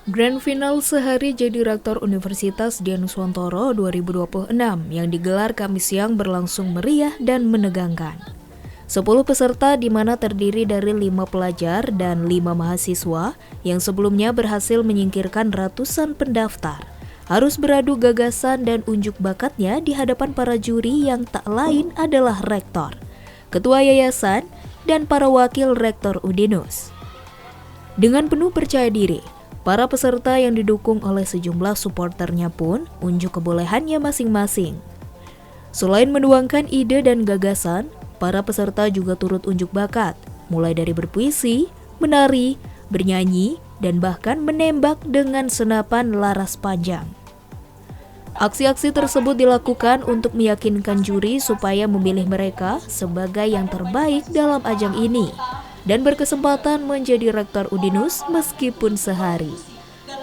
Grand Final Sehari Jadi Rektor Universitas Dianuswantoro 2026 yang digelar Kamis siang berlangsung meriah dan menegangkan. 10 peserta di mana terdiri dari 5 pelajar dan 5 mahasiswa yang sebelumnya berhasil menyingkirkan ratusan pendaftar, harus beradu gagasan dan unjuk bakatnya di hadapan para juri yang tak lain adalah rektor, ketua yayasan, dan para wakil rektor Udinus. Dengan penuh percaya diri, para peserta yang didukung oleh sejumlah supporternya pun unjuk kebolehannya masing-masing. Selain menuangkan ide dan gagasan, para peserta juga turut unjuk bakat, mulai dari berpuisi, menari, bernyanyi, dan bahkan menembak dengan senapan laras panjang. Aksi-aksi tersebut dilakukan untuk meyakinkan juri supaya memilih mereka sebagai yang terbaik dalam ajang ini dan berkesempatan menjadi rektor Udinus meskipun sehari.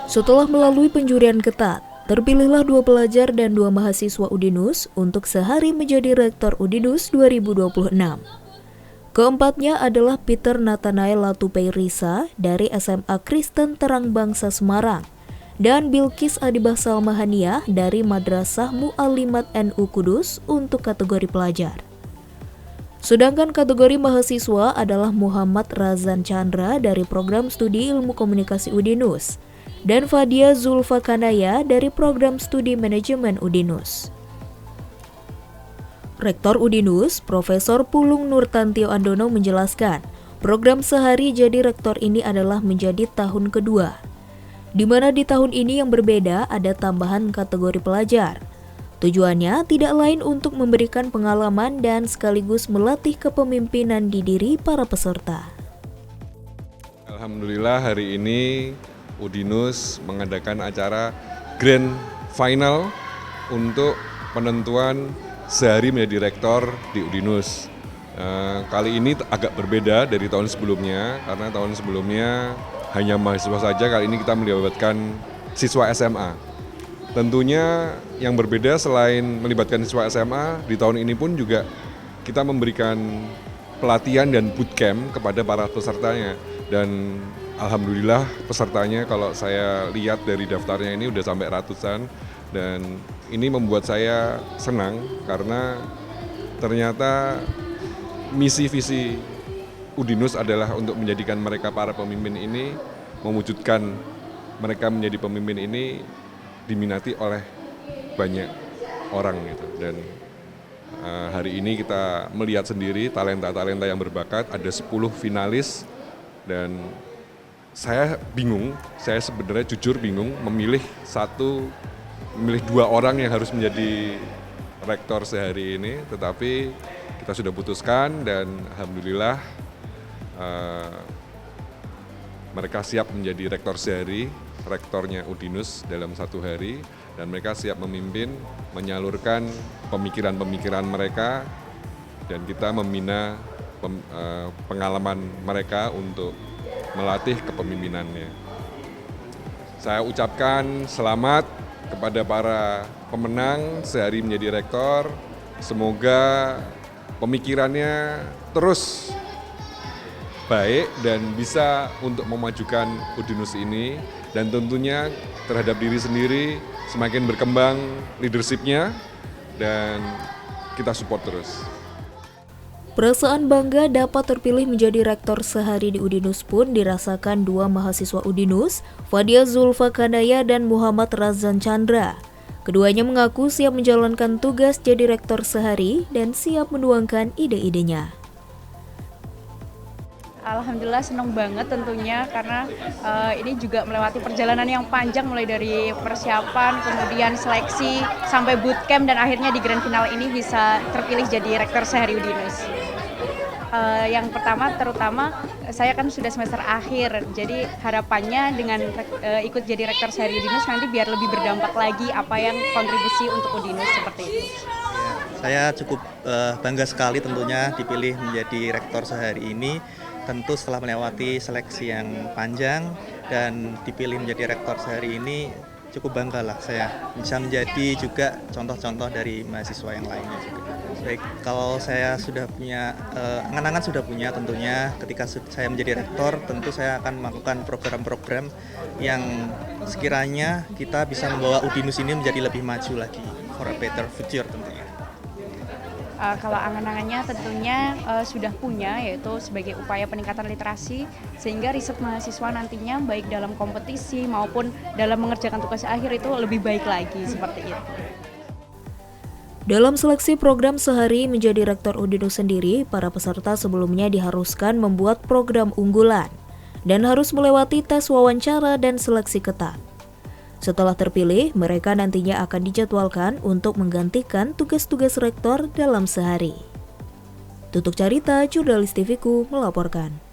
Setelah melalui penjurian ketat, terpilihlah 2 pelajar dan 2 mahasiswa Udinus untuk sehari menjadi rektor Udinus 2026. Keempatnya adalah Peter Nathanael Latupeirisa dari SMA Kristen Terang Bangsa Semarang dan Bilkis Adibah Salmahania dari Madrasah Mu'allimat NU Kudus untuk kategori pelajar. Sedangkan kategori mahasiswa adalah Muhammad Razan Chandra dari Program Studi Ilmu Komunikasi Udinus dan Fadia Zulfakanaya dari Program Studi Manajemen Udinus. Rektor Udinus, Profesor Pulung Nurtantio Andono menjelaskan, program Sehari Jadi Rektor ini adalah menjadi tahun kedua, di mana di tahun ini yang berbeda ada tambahan kategori pelajar. Tujuannya tidak lain untuk memberikan pengalaman dan sekaligus melatih kepemimpinan di diri para peserta. Alhamdulillah hari ini Udinus mengadakan acara Grand Final untuk penentuan sehari menjadi rektor di Udinus. Kali ini agak berbeda dari tahun sebelumnya, karena tahun sebelumnya hanya mahasiswa saja, kali ini kita melibatkan siswa SMA. Tentunya yang berbeda selain melibatkan siswa SMA, di tahun ini pun juga kita memberikan pelatihan dan bootcamp kepada para pesertanya. Dan alhamdulillah pesertanya kalau saya lihat dari daftarnya ini udah sampai ratusan, dan ini membuat saya senang karena ternyata misi visi Udinus adalah untuk menjadikan mereka para pemimpin ini, mewujudkan mereka menjadi pemimpin ini diminati oleh banyak orang gitu. Dan hari ini kita melihat sendiri talenta-talenta yang berbakat, ada 10 finalis, dan saya bingung, saya sebenarnya jujur bingung memilih 2 orang yang harus menjadi rektor sehari ini, tetapi kita sudah putuskan dan alhamdulillah mereka siap menjadi rektor sehari, rektornya Udinus dalam 1 hari, dan mereka siap memimpin, menyalurkan pemikiran-pemikiran mereka, dan kita membina pengalaman mereka untuk melatih kepemimpinannya. Saya ucapkan selamat kepada para pemenang sehari menjadi rektor. Semoga pemikirannya terus baik dan bisa untuk memajukan Udinus ini, dan tentunya terhadap diri sendiri semakin berkembang leadership-nya, dan kita support terus. Perasaan bangga dapat terpilih menjadi rektor sehari di Udinus pun dirasakan 2 mahasiswa Udinus, Fadia Zulfakanaya dan Muhammad Razan Chandra. Keduanya mengaku siap menjalankan tugas jadi rektor sehari dan siap menuangkan ide-idenya. Alhamdulillah senang banget tentunya karena ini juga melewati perjalanan yang panjang, mulai dari persiapan, kemudian seleksi, sampai bootcamp, dan akhirnya di grand final ini bisa terpilih jadi rektor sehari Udinus. Yang pertama terutama saya kan sudah semester akhir, jadi harapannya dengan ikut jadi rektor sehari Udinus nanti biar lebih berdampak lagi apa yang kontribusi untuk Udinus seperti itu. Saya cukup bangga sekali tentunya dipilih menjadi rektor sehari ini. Tentu setelah melewati seleksi yang panjang dan dipilih menjadi rektor sehari ini, cukup bangga lah saya bisa menjadi juga contoh-contoh dari mahasiswa yang lainnya juga. Baik, kalau saya sudah punya, angan-angan sudah punya tentunya ketika saya menjadi rektor, tentu saya akan melakukan program-program yang sekiranya kita bisa membawa Udinus ini menjadi lebih maju lagi, for a better future tentunya. Kalau angan-angannya tentunya sudah punya, yaitu sebagai upaya peningkatan literasi, sehingga riset mahasiswa nantinya baik dalam kompetisi maupun dalam mengerjakan tugas akhir itu lebih baik lagi, seperti itu. Dalam seleksi program sehari menjadi rektor Udinus sendiri, para peserta sebelumnya diharuskan membuat program unggulan dan harus melewati tes wawancara dan seleksi ketat. Setelah terpilih, mereka nantinya akan dijadwalkan untuk menggantikan tugas-tugas rektor dalam sehari. Tutuk Carita, Jurnalis TVku melaporkan.